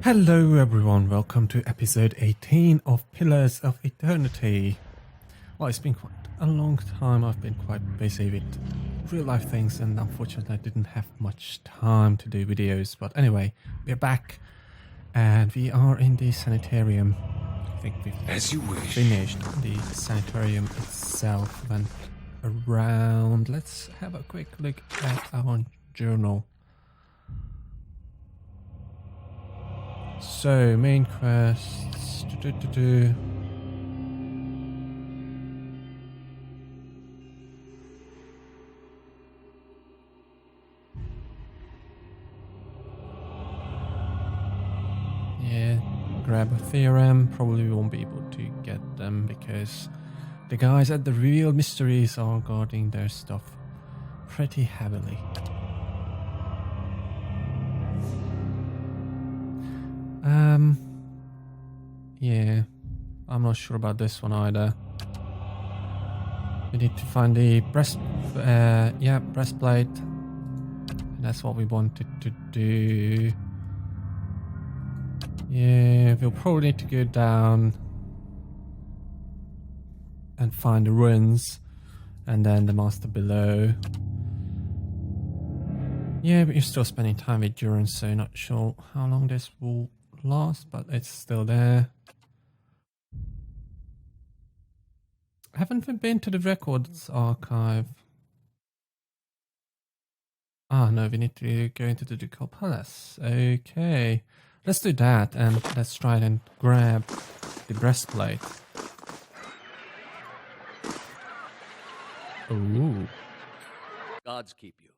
Hello everyone, welcome to episode 18 of Pillars of Eternity. Well, it's been quite a long time. I've been quite busy with real life things and unfortunately I didn't have much time to do videos. But anyway, we're back and we are in the sanitarium. I think we've finished the sanitarium itself, went around. Let's have a quick look at our journal. So, main quests. Yeah, grab a theorem. Probably won't be able to get them because the guys at the Revealed Mysteries are guarding their stuff pretty heavily. Yeah, I'm not sure about this one either. We need to find the breastplate. That's what we wanted to do. Yeah, we'll probably need to go down and find the ruins and then the master below. Yeah, but you're still spending time with Duran, so not sure how long this will last, but it's still there. Haven't we been to the records archive? Ah, no, we need to go into the Ducal Palace. Okay, let's do that and let's try and grab the breastplate. Ooh. Gods keep you.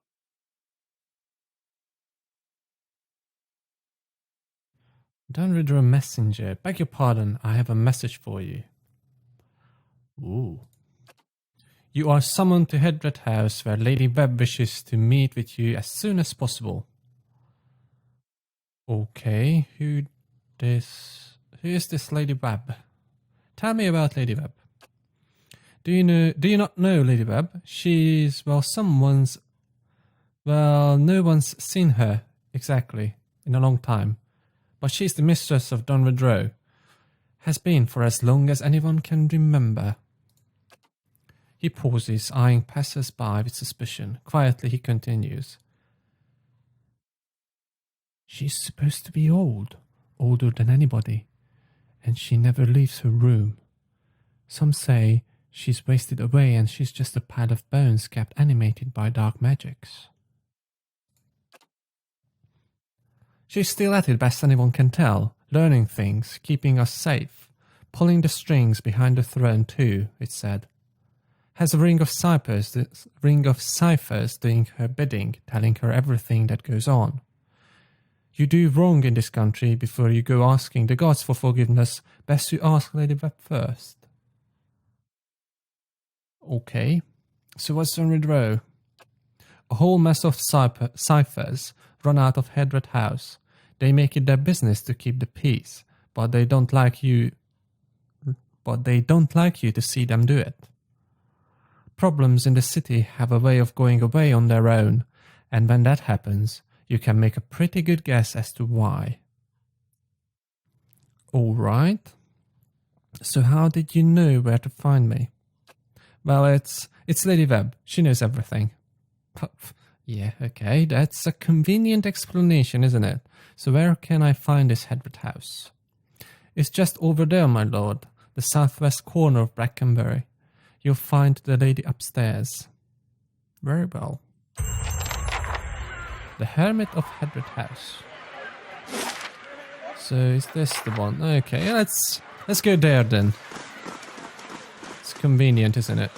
Don't read a messenger. Beg your pardon, I have a message for you. Ooh. You are summoned to Hadret House, where Lady Webb wishes to meet with you as soon as possible. Okay, who is this Lady Webb? Tell me about Lady Webb. Do you not know Lady Webb? She's, well, no one's seen her exactly in a long time. But she's the mistress of Dunredrow. Has been for as long as anyone can remember. He pauses, eyeing passers-by with suspicion. Quietly he continues. She's supposed to be old, older than anybody, and she never leaves her room. Some say she's wasted away and she's just a pile of bones kept animated by dark magics. She's still at it best anyone can tell, learning things, keeping us safe, pulling the strings behind the throne too, it said. Has a ring of ciphers doing her bidding, telling her everything that goes on. You do wrong in this country before you go asking the gods for forgiveness, best you ask Lady Webb first. Okay, so what's on Redrow? A whole mess of ciphers run out of Hadret House. They make it their business to keep the peace, but they don't like you to see them do it. Problems in the city have a way of going away on their own, and when that happens, you can make a pretty good guess as to why. All right. So how did you know where to find me? Well, it's Lady Webb. She knows everything. Yeah, okay, that's a convenient explanation, isn't it? So where can I find this Hadret House? It's just over there, my lord, the southwest corner of Brackenbury. You'll find the lady upstairs. Very well. The Hermit of Hadret House. So is this the one? Okay, let's go there then. It's convenient, isn't it?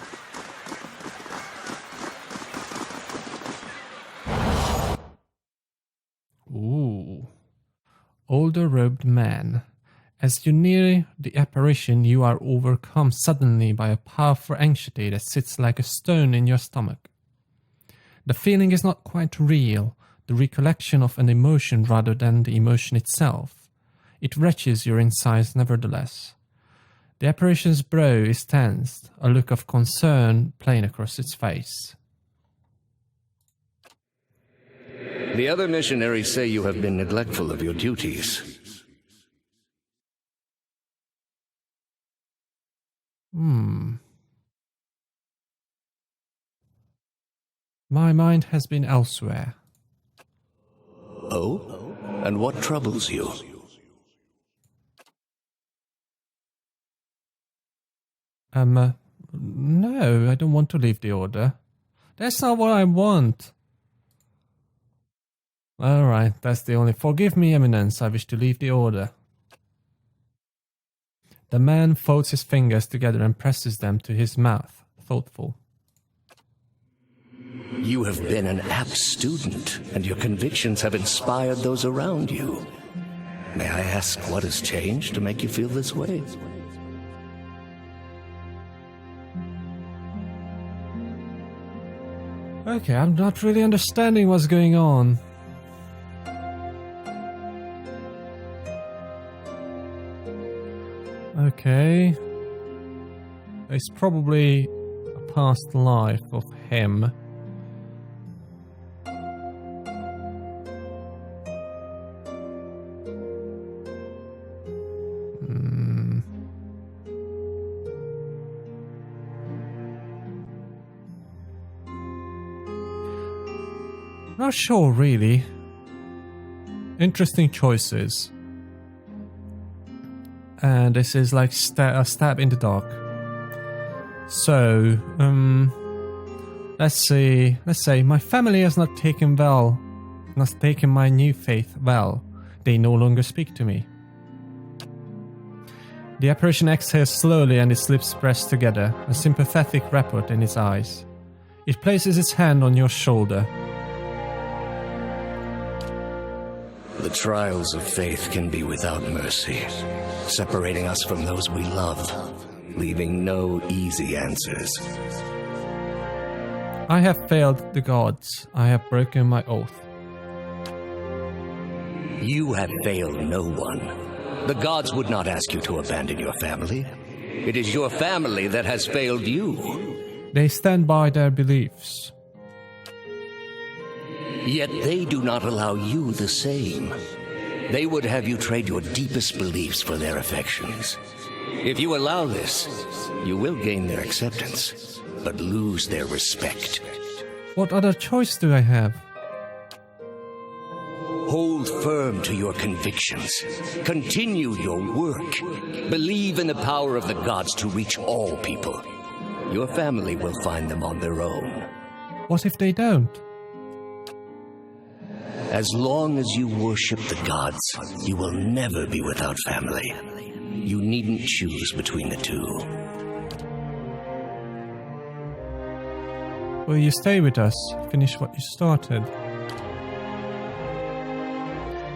Ooh. Older robed man. As you near the apparition, you are overcome suddenly by a powerful anxiety that sits like a stone in your stomach. The feeling is not quite real, the recollection of an emotion rather than the emotion itself. It wrenches your insides nevertheless. The apparition's brow is tensed, a look of concern plain across its face. The other missionaries say you have been neglectful of your duties. My mind has been elsewhere. Oh? And what troubles you? No, I don't want to leave the Order. That's not what I want. Alright, that's the only. Forgive me, Eminence, I wish to leave the Order. The man folds his fingers together and presses them to his mouth, thoughtful. You have been an apt student, and your convictions have inspired those around you. May I ask what has changed to make you feel this way? Okay, I'm not really understanding what's going on. Okay. It's probably a past life of him. Not sure, really. Interesting choices. And this is like a stab in the dark. So, let's see. Let's say my family has not taken my new faith well. They no longer speak to me. The apparition exhales slowly and its lips press together, a sympathetic rapport in its eyes. It places its hand on your shoulder. The trials of faith can be without mercy, separating us from those we love, leaving no easy answers. I have failed the gods. I have broken my oath. You have failed no one. The gods would not ask you to abandon your family. It is your family that has failed you. They stand by their beliefs. Yet they do not allow you the same. They would have you trade your deepest beliefs for their affections. If you allow this, you will gain their acceptance, but lose their respect. What other choice do I have? Hold firm to your convictions. Continue your work. Believe in the power of the gods to reach all people. Your family will find them on their own. What if they don't? As long as you worship the gods, you will never be without family. You needn't choose between the two. Will you stay with us? Finish what you started.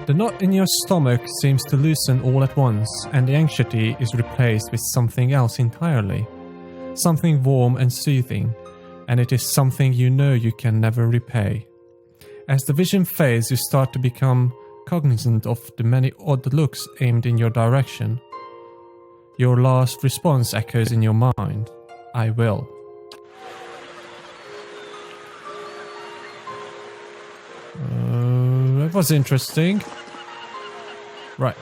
The knot in your stomach seems to loosen all at once, and the anxiety is replaced with something else entirely. Something warm and soothing, and it is something you know you can never repay. As the vision fades, you start to become cognizant of the many odd looks aimed in your direction. Your last response echoes in your mind. I will. That was interesting. Right.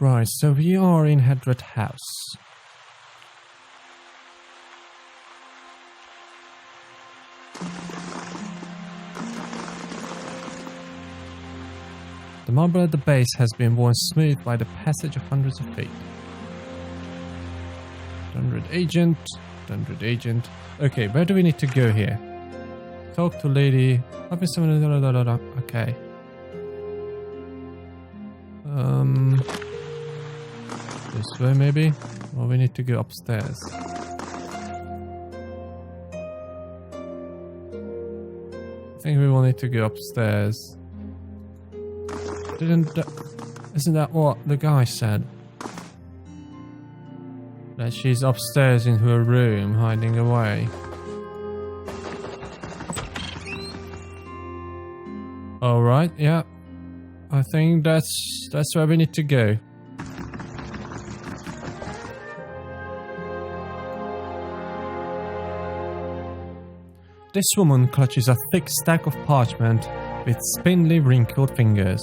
Right, so we are in Hadret House. The marble at the base has been worn smooth by the passage of hundreds of feet. Dungeon agent. Okay, where do we need to go here? Talk to Lady. Okay. This way maybe? Or we need to go upstairs. I think we will need to go upstairs. Isn't that what the guy said? That she's upstairs in her room, hiding away. Alright, yeah. I think that's where we need to go. This woman clutches a thick stack of parchment with spindly, wrinkled fingers.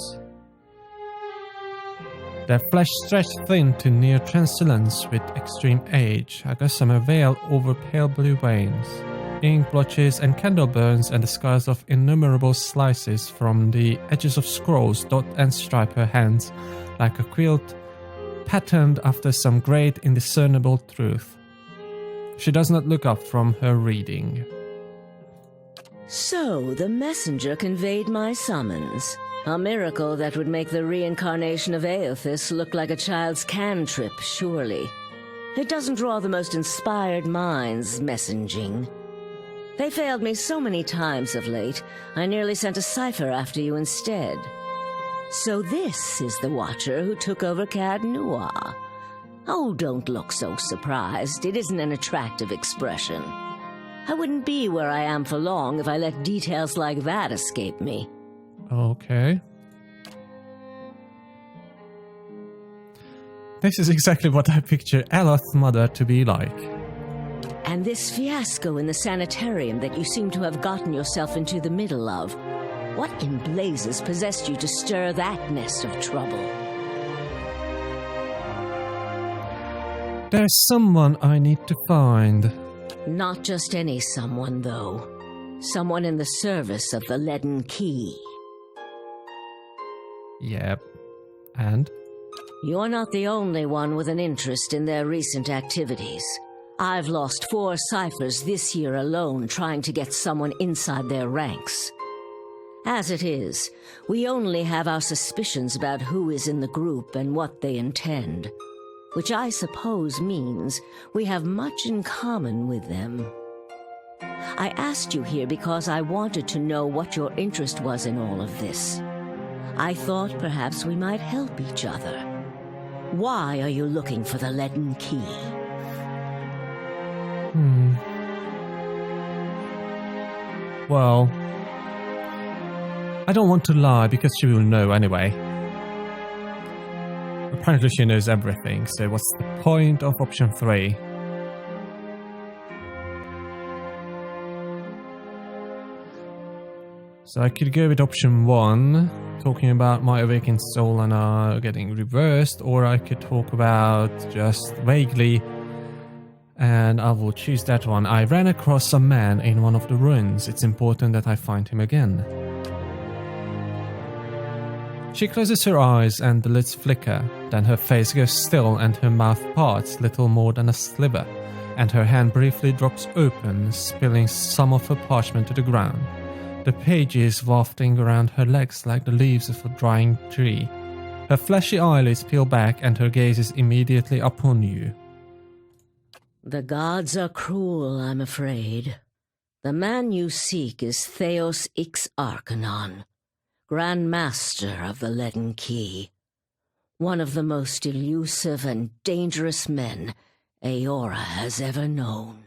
Their flesh stretched thin to near translucence with extreme age, a gossamer veil over pale blue veins. Ink blotches and candle burns and the scars of innumerable slices from the edges of scrolls dot and stripe her hands like a quilt patterned after some great indiscernible truth. She does not look up from her reading. So, the messenger conveyed my summons. A miracle that would make the reincarnation of Aothis look like a child's cantrip, surely. It doesn't draw the most inspired minds, messaging. They failed me so many times of late, I nearly sent a cipher after you instead. So this is the Watcher who took over Caed Nua. Oh, don't look so surprised. It isn't an attractive expression. I wouldn't be where I am for long if I let details like that escape me. Okay. This is exactly what I picture Eloth's mother to be like. And this fiasco in the sanitarium that you seem to have gotten yourself into the middle of. What in blazes possessed you to stir that nest of trouble? There's someone I need to find. Not just any someone, though. Someone in the service of the Leaden Key. Yep. And? You're not the only one with an interest in their recent activities. I've lost 4 ciphers this year alone trying to get someone inside their ranks. As it is, we only have our suspicions about who is in the group and what they intend, which I suppose means we have much in common with them. I asked you here because I wanted to know what your interest was in all of this. I thought perhaps we might help each other. Why are you looking for the Leaden Key? Well, I don't want to lie because she will know anyway. Apparently she knows everything, so what's the point of option 3? So I could go with option 1, talking about my awakened soul and getting reversed, or I could talk about just vaguely, and I will choose that one. I ran across a man in one of the ruins. It's important that I find him again. She closes her eyes and the lids flicker, then her face goes still and her mouth parts little more than a sliver, and her hand briefly drops open, spilling some of her parchment to the ground. The pages wafting around her legs like the leaves of a drying tree. Her fleshy eyelids peel back and her gaze is immediately upon you. The gods are cruel, I'm afraid. The man you seek is Theos Ix Arcanon, Grand Master of the Leaden Key. One of the most elusive and dangerous men Eora has ever known.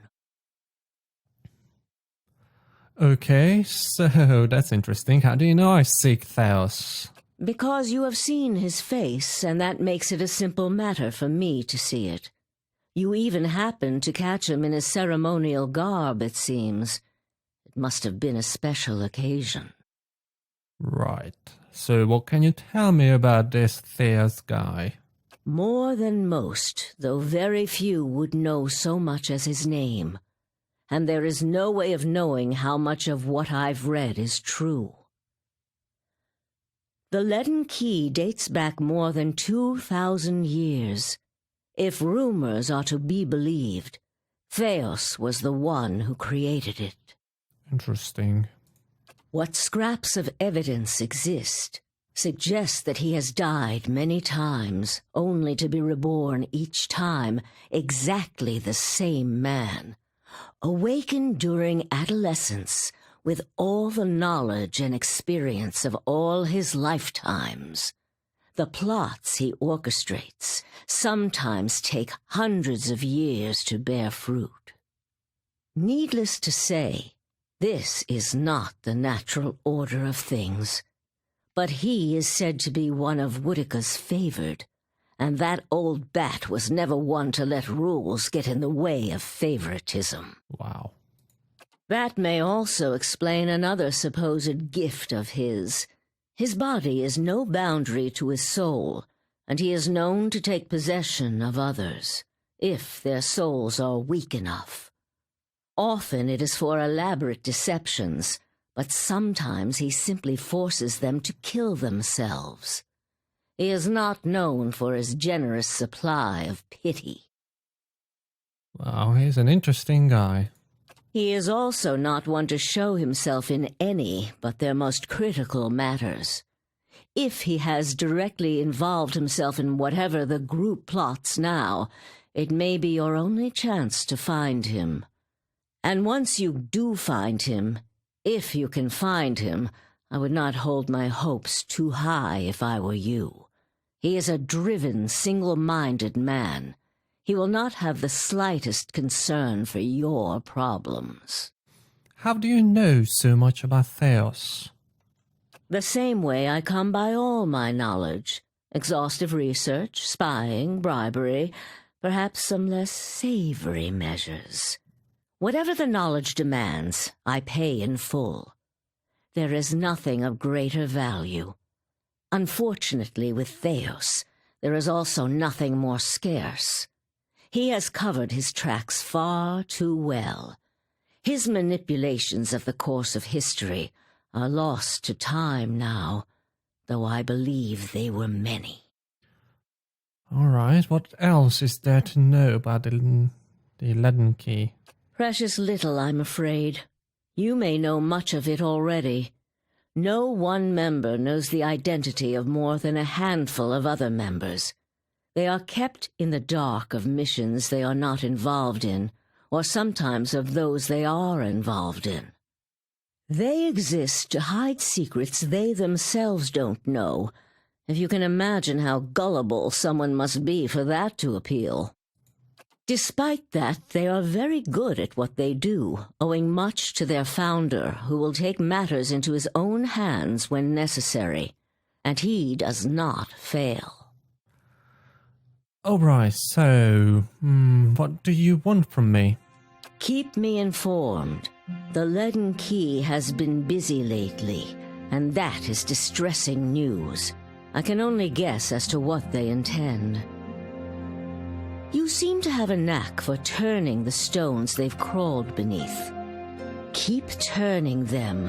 Okay, so that's interesting. How do you know I seek Theos? Because you have seen his face, and that makes it a simple matter for me to see it. You even happened to catch him in his ceremonial garb, it seems. It must have been a special occasion. Right. So what can you tell me about this Theos guy? More than most, though very few would know so much as his name. And there is no way of knowing how much of what I've read is true. The Leaden Key dates back more than 2,000 years. If rumors are to be believed, Theos was the one who created it. Interesting. What scraps of evidence exist suggest that he has died many times, only to be reborn each time exactly the same man. Awakened during adolescence with all the knowledge and experience of all his lifetimes. The plots he orchestrates sometimes take hundreds of years to bear fruit. Needless to say, this is not the natural order of things, but he is said to be one of Woodica's favored, and that old bat was never one to let rules get in the way of favoritism. Wow. That may also explain another supposed gift of his. His body is no boundary to his soul, and he is known to take possession of others, if their souls are weak enough. Often it is for elaborate deceptions, but sometimes he simply forces them to kill themselves. He is not known for his generous supply of pity. Wow, he's an interesting guy. He is also not one to show himself in any but their most critical matters. If he has directly involved himself in whatever the group plots now, it may be your only chance to find him. And once you do find him, if you can find him, I would not hold my hopes too high if I were you. He is a driven, single-minded man. He will not have the slightest concern for your problems. How do you know so much about Theos? The same way I come by all my knowledge. Exhaustive research, spying, bribery, perhaps some less savory measures. Whatever the knowledge demands, I pay in full. There is nothing of greater value. Unfortunately, with Theos, there is also nothing more scarce. He has covered his tracks far too well. His manipulations of the course of history are lost to time now, though I believe they were many. All right, what else is there to know about the Leaden Key? Precious little, I'm afraid. You may know much of it already. No one member knows the identity of more than a handful of other members. They are kept in the dark of missions they are not involved in, or sometimes of those they are involved in. They exist to hide secrets they themselves don't know, if you can imagine how gullible someone must be for that to appeal. Despite that, they are very good at what they do, owing much to their founder, who will take matters into his own hands when necessary, and he does not fail. All right, so, what do you want from me? Keep me informed. The Leaden Key has been busy lately, and that is distressing news. I can only guess as to what they intend. You seem to have a knack for turning the stones they've crawled beneath. Keep turning them.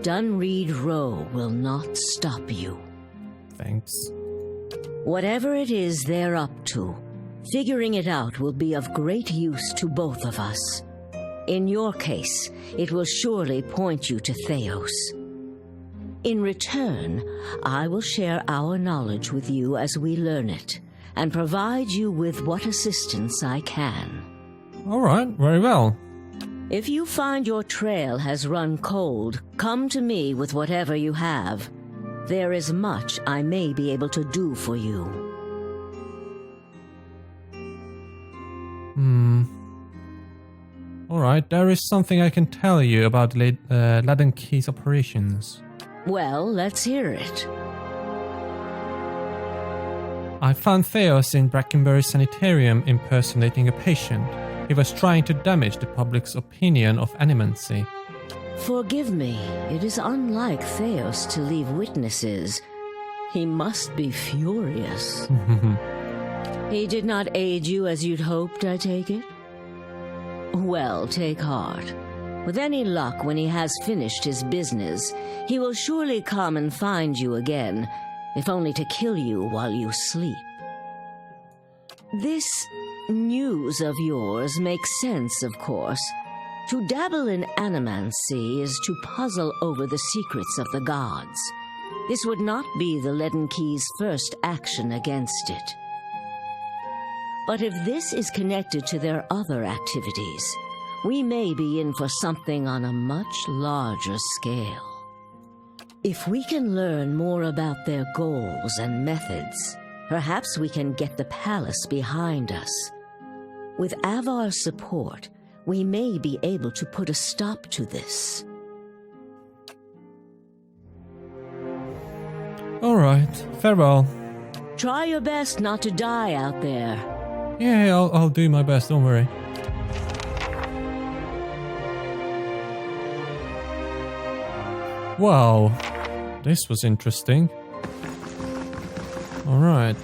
Dunreed Row will not stop you. Thanks. Whatever it is they're up to, figuring it out will be of great use to both of us. In your case, it will surely point you to Theos. In return, I will share our knowledge with you as we learn it, and provide you with what assistance I can. All right, very well. If you find your trail has run cold, come to me with whatever you have. There is much I may be able to do for you. All right, there is something I can tell you about Leaden Key's operations. Well, let's hear it. I found Theos in Brackenbury Sanitarium impersonating a patient. He was trying to damage the public's opinion of animancy. Forgive me, it is unlike Theos to leave witnesses. He must be furious. He did not aid you as you'd hoped, I take it? Well, take heart. With any luck, when he has finished his business, he will surely come and find you again, if only to kill you while you sleep. This news of yours makes sense, of course. To dabble in animancy is to puzzle over the secrets of the gods. This would not be the Leaden Key's first action against it. But if this is connected to their other activities, we may be in for something on a much larger scale. If we can learn more about their goals and methods, perhaps we can get the palace behind us. With Avar's support, we may be able to put a stop to this. All right, farewell. Try your best not to die out there. Yeah, I'll do my best, don't worry. Wow, this was interesting. Alright,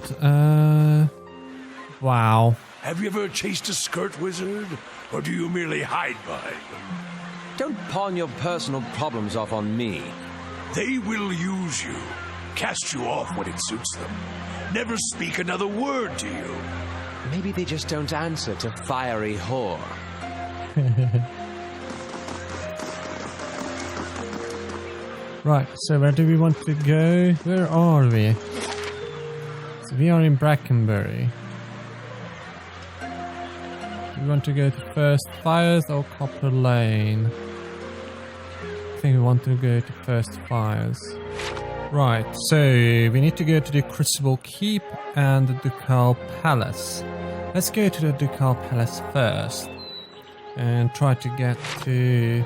wow. Have you ever chased a skirt wizard? Or do you merely hide behind them? Don't pawn your personal problems off on me. They will use you, cast you off when it suits them, never speak another word to you. Maybe they just don't answer to fiery whore. Right, so where do we want to go? Where are we? So we are in Brackenbury. Do we want to go to First Fires or Copper Lane? I think we want to go to First Fires. Right, so we need to go to the Crucible Keep and the Ducal Palace. Let's go to the Ducal Palace first and try to get to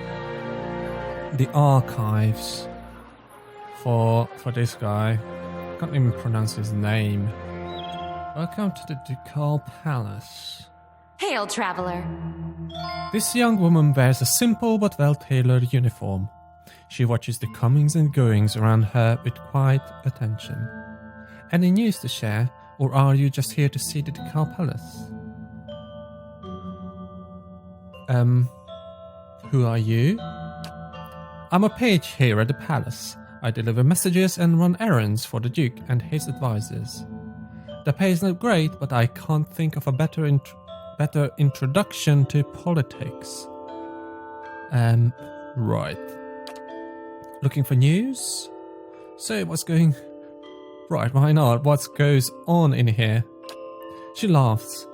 the archives for this guy. Can't even pronounce his name. Welcome to the Ducal Palace. Hail, traveler. This young woman wears a simple but well-tailored uniform. She watches the comings and goings around her with quiet attention. Any news to share, or are you just here to see the Ducal Palace? Who are you? I'm a page here at the palace. I deliver messages and run errands for the Duke and his advisors. The pay is not great, but I can't think of a better introduction to politics. Right. Looking for news? So what's going... Right, why not? What goes on in here? She laughs.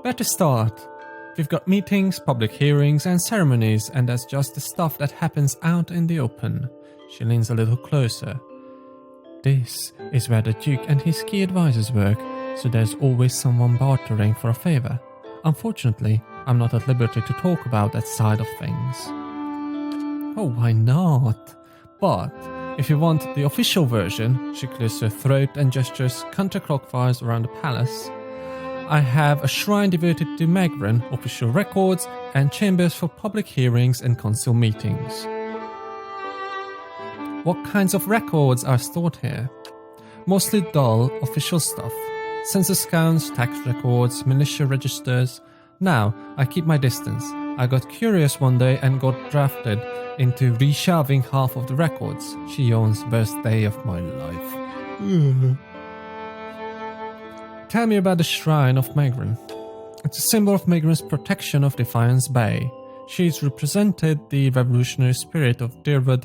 Where to start? We've got meetings, public hearings and ceremonies, and that's just the stuff that happens out in the open. She leans a little closer. This is where the Duke and his key advisors work, so there's always someone bartering for a favor. Unfortunately, I'm not at liberty to talk about that side of things. Oh, why not? But if you want the official version, she clears her throat and gestures counterclockwise around the palace. I have a shrine devoted to Magran, official records, and chambers for public hearings and council meetings. What kinds of records are stored here? Mostly dull, official stuff. Census counts, tax records, militia registers. Now, I keep my distance. I got curious one day and got drafted into reshelving half of the records. She yawns, worst day of my life. Tell me about the Shrine of Magran. It's a symbol of Magran's protection of Defiance Bay. She's represented the revolutionary spirit of Dirwood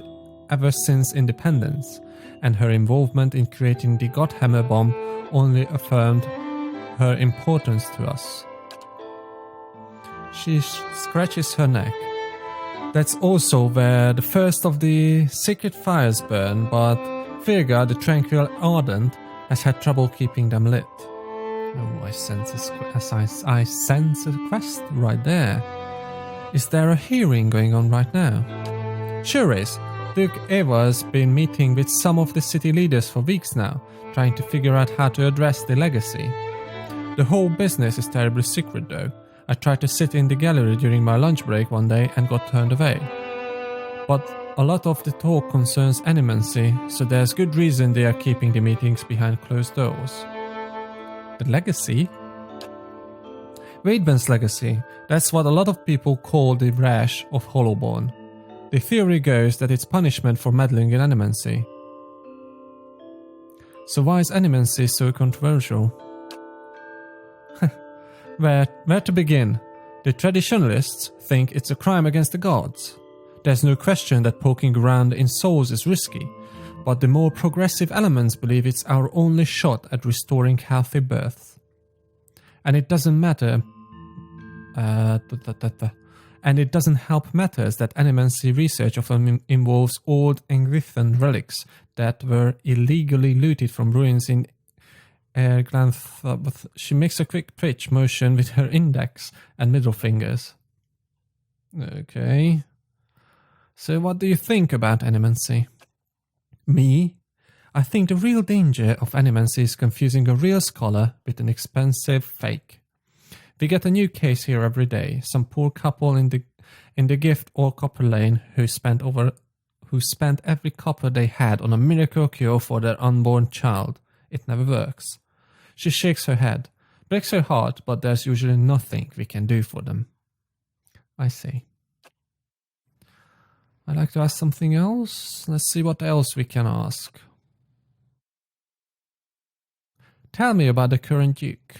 ever since independence, and her involvement in creating the Godhammer bomb only affirmed her importance to us. She scratches her neck. That's also where the first of the sacred fires burn, but Virga, the tranquil ardent, has had trouble keeping them lit. Oh, I sense a quest right there. Is there a hearing going on right now? Sure is. Duke Eva's been meeting with some of the city leaders for weeks now, trying to figure out how to address the legacy. The whole business is terribly secret though. I tried to sit in the gallery during my lunch break one day and got turned away. But a lot of the talk concerns animancy, so there's good reason they are keeping the meetings behind closed doors. The legacy? Wademan's legacy. That's what a lot of people call the rash of Hollowborn. The theory goes that it's punishment for meddling in animancy. So why is animancy so controversial? Where to begin? The traditionalists think it's a crime against the gods. There's no question that poking around in souls is risky, but the more progressive elements believe it's our only shot at restoring healthy birth. And it doesn't matter... And it doesn't help matters that animancy research often involves old Engrithan relics that were illegally looted from ruins in Glanth. She makes a quick twitch motion with her index and middle fingers. Okay. So what do you think about animancy? Me? I think the real danger of animancy is confusing a real scholar with an expensive fake. We get a new case here every day. Some poor couple in the Gift or Copper Lane who spent every copper they had on a miracle cure for their unborn child. It never works. She shakes her head, breaks her heart, but there's usually nothing we can do for them. I see. I'd like to ask something else. Let's see what else we can ask. Tell me about the current Duke.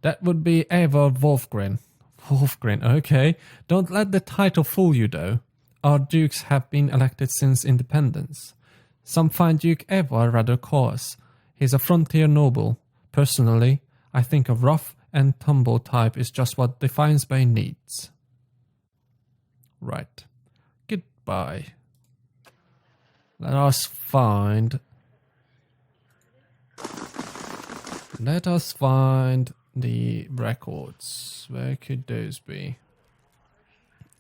That would be Eivor Wolfgren. Wolfgren, okay. Don't let the title fool you though. Our dukes have been elected since independence. Some find Duke Eivor rather coarse. He's a frontier noble. Personally, I think a rough and tumble type is just what Defiance Bay needs. Right. Goodbye. Let us find the records. Where could those be?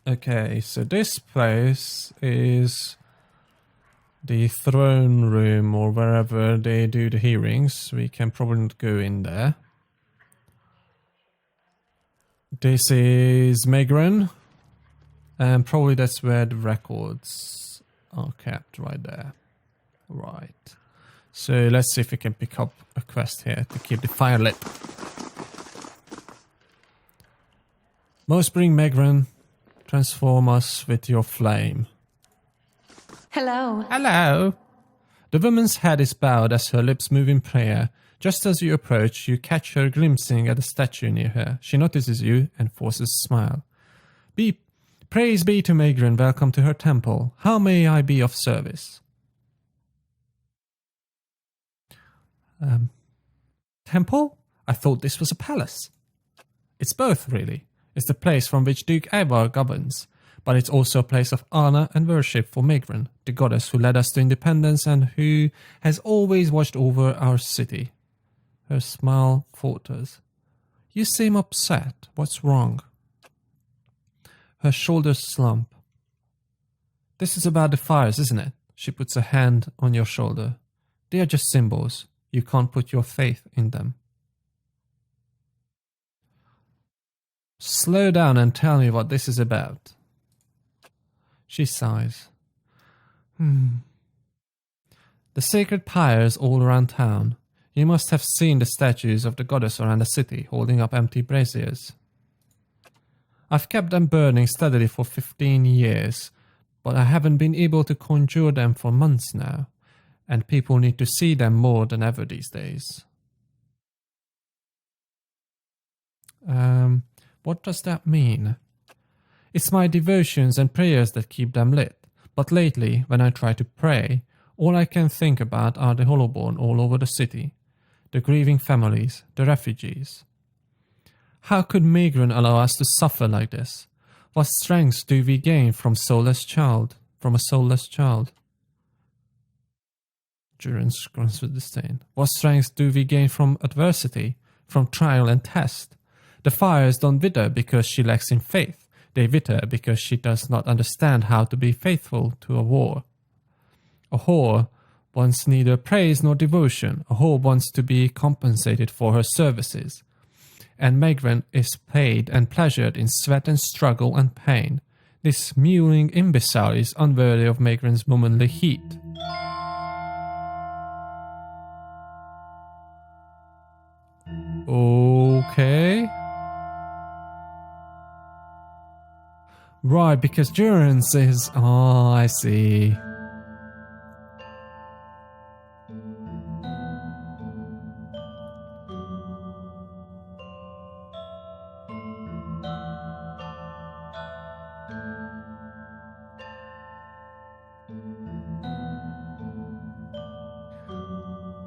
Okay, so this place is the throne room or wherever they do the hearings. We can probably not go in there. This is Megran, and probably that's where the records are kept, right there. Right. So let's see if we can pick up a quest here to keep the fire lit. Most bring Megran, transform us with your flame. Hello. Hello. The woman's head is bowed as her lips move in prayer. Just as you approach, you catch her glimpsing at a statue near her. She notices you and forces a smile. Praise be to Megran, welcome to her temple. How may I be of service? Temple? I thought this was a palace. It's both, really. It's the place from which Duke Eivor governs, but it's also a place of honor and worship for Megran, the goddess who led us to independence and who has always watched over our city. Her smile falters. You seem upset. What's wrong? Her shoulders slump. This is about the fires, isn't it? She puts a hand on your shoulder. They are just symbols. You can't put your faith in them. Slow down and tell me what this is about. She sighs. The sacred pyres all around town. You must have seen the statues of the goddess around the city, holding up empty braziers. I've kept them burning steadily for 15 years, but I haven't been able to conjure them for months now, and people need to see them more than ever these days. What does that mean? It's my devotions and prayers that keep them lit, but lately, when I try to pray, all I can think about are the hollowborn all over the city, the grieving families, the refugees. How could Megran allow us to suffer like this? What strength do we gain from a soulless child? Durance grunts with disdain. What strength do we gain from adversity, from trial and test? The fires don't wither because she lacks in faith. They wither because she does not understand how to be faithful to a whore. A whore wants neither praise nor devotion. A whore wants to be compensated for her services. And Megran is paid and pleasured in sweat and struggle and pain. This mewling imbecile is unworthy of Megran's womanly heat. Okay. Right, because Durance is... Oh, I see.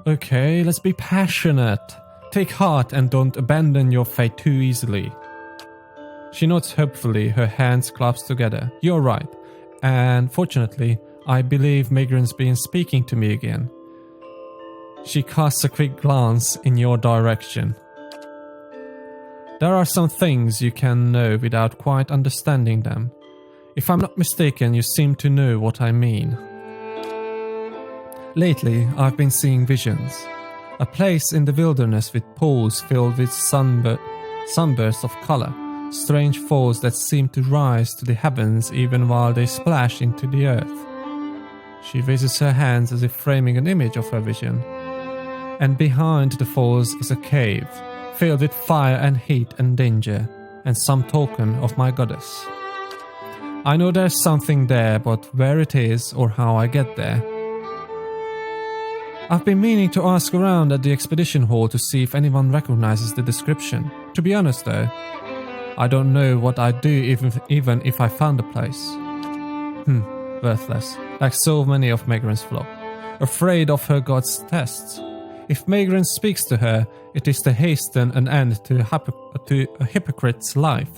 Okay, let's be passionate. Take heart and don't abandon your fate too easily. She nods hopefully, her hands clasped together. You're right. And fortunately, I believe Megran's been speaking to me again. She casts a quick glance in your direction. There are some things you can know without quite understanding them. If I'm not mistaken, you seem to know what I mean. Lately, I've been seeing visions. A place in the wilderness with pools filled with sunbursts of color. Strange falls that seem to rise to the heavens even while they splash into the earth. She raises her hands as if framing an image of her vision. and behind the falls is a cave, filled with fire and heat and danger, and some token of my goddess. I know there's something there, but where it is or how I get there. I've been meaning to ask around at the expedition hall to see if anyone recognizes the description. To be honest though, I don't know what I'd do even if I found the place. Worthless, like so many of Megran's flock, afraid of her god's tests. If Megran speaks to her, it is to hasten an end to a hypocrite's life,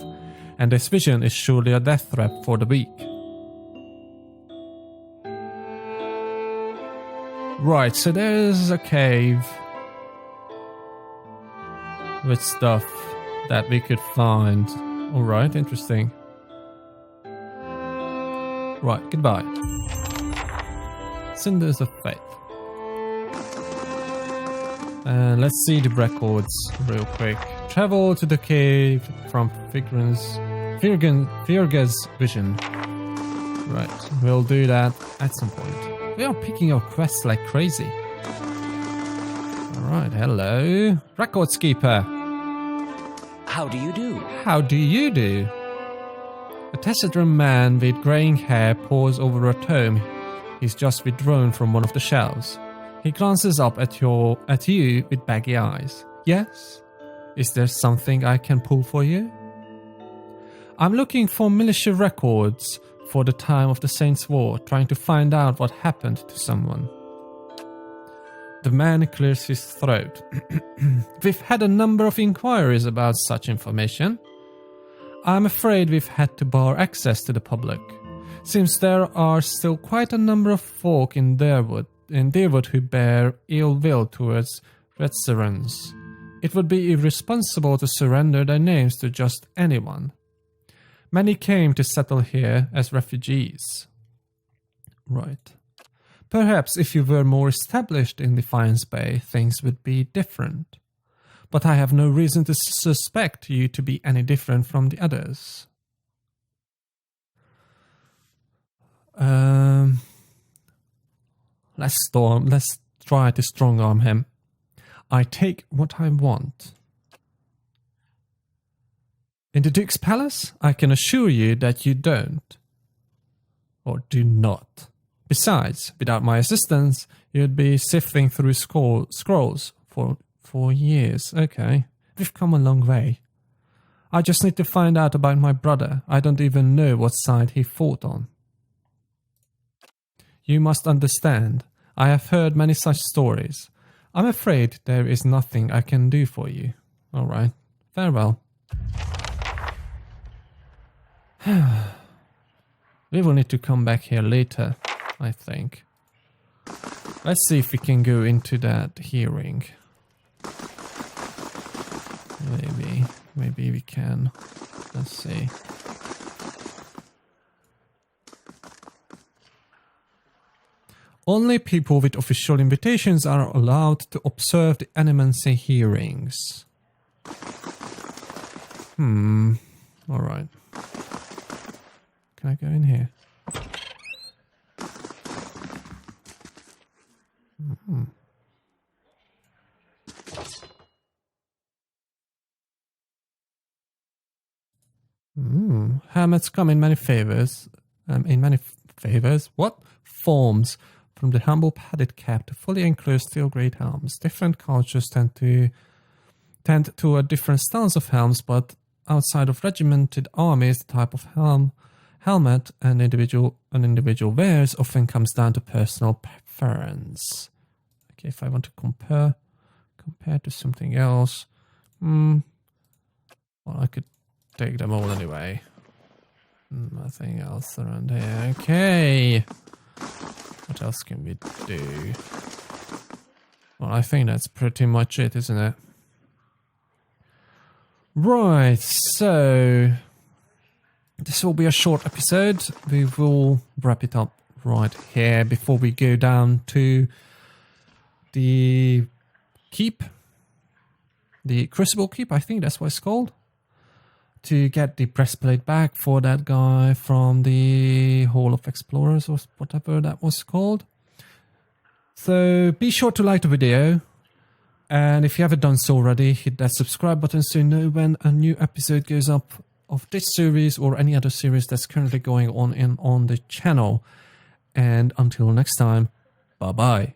and this vision is surely a death threat for the weak. Right, so there's a cave with stuff that we could find. Alright, interesting. Right, goodbye. Cinders of Faith. And let's see the records real quick. Travel to the cave from Virga's vision. Right, we'll do that at some point. We are picking up quests like crazy. Alright, hello. Records keeper. How do you do? How do you do? A taciturn man with greying hair pores over a tome he's just withdrawn from one of the shelves. He glances up at you with baggy eyes. Yes? Is there something I can pull for you? I'm looking for militia records for the time of the Saints' War, trying to find out what happened to someone. The man clears his throat. We've had a number of inquiries about such information. I'm afraid we've had to bar access to the public. Seems there are still quite a number of folk in Deerwood who bear ill will towards veterans. It would be irresponsible to surrender their names to just anyone. Many came to settle here as refugees. Right. Perhaps if you were more established in Defiance Bay, things would be different. But I have no reason to suspect you to be any different from the others. Let's try to strong-arm him. I take what I want. In the Duke's palace, I can assure you that you don't. Or do not. Besides, without my assistance, you'd be sifting through scrolls for 4 years. Okay, we've come a long way. I just need to find out about my brother. I don't even know what side he fought on. You must understand, I have heard many such stories. I'm afraid there is nothing I can do for you. All right, farewell. We will need to come back here later, I think. Let's see if we can go into that hearing. Maybe we can. Let's see. Only people with official invitations are allowed to observe the animancy hearings. Alright. Can I go in here? Hermits come in many favors. What? Forms. From the humble padded cap to fully enclosed steel-grade helms. Different cultures tend to a different styles of helms, but outside of regimented armies, the type of helmet an individual wears often comes down to personal preference. Okay, if I want to compare to something else, well, I could take them all anyway. Nothing else around here. Okay. What else can we do? Well, I think that's pretty much it, isn't it? Right, so this will be a short episode. We will wrap it up right here before we go down to the keep. The Crucible Keep, I think that's what it's called. To get the breastplate back for that guy from the Hall of Explorers or whatever that was called. So be sure to like the video. And if you haven't done so already, hit that subscribe button so you know when a new episode goes up of this series or any other series that's currently going on the channel. And until next time, bye-bye.